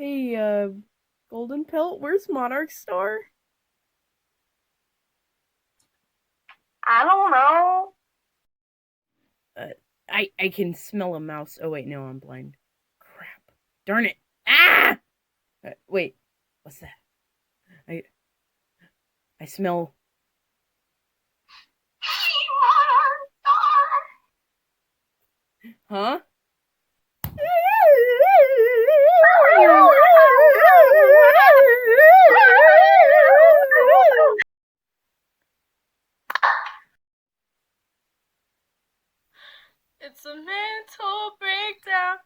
Hey, Golden Pelt, where's Monarch Star? I don't know. Uh, I can smell a mouse. Oh wait, no, I'm blind. Crap. Darn it. Ah! Wait, what's that? I I smell. Huh? It's a mental breakdown.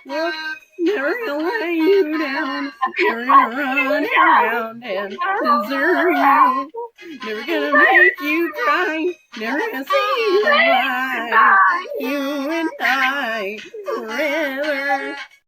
Well, never gonna let you down. Never gonna run around and desert you. Never gonna make you cry. Never gonna say goodbye. You and I forever.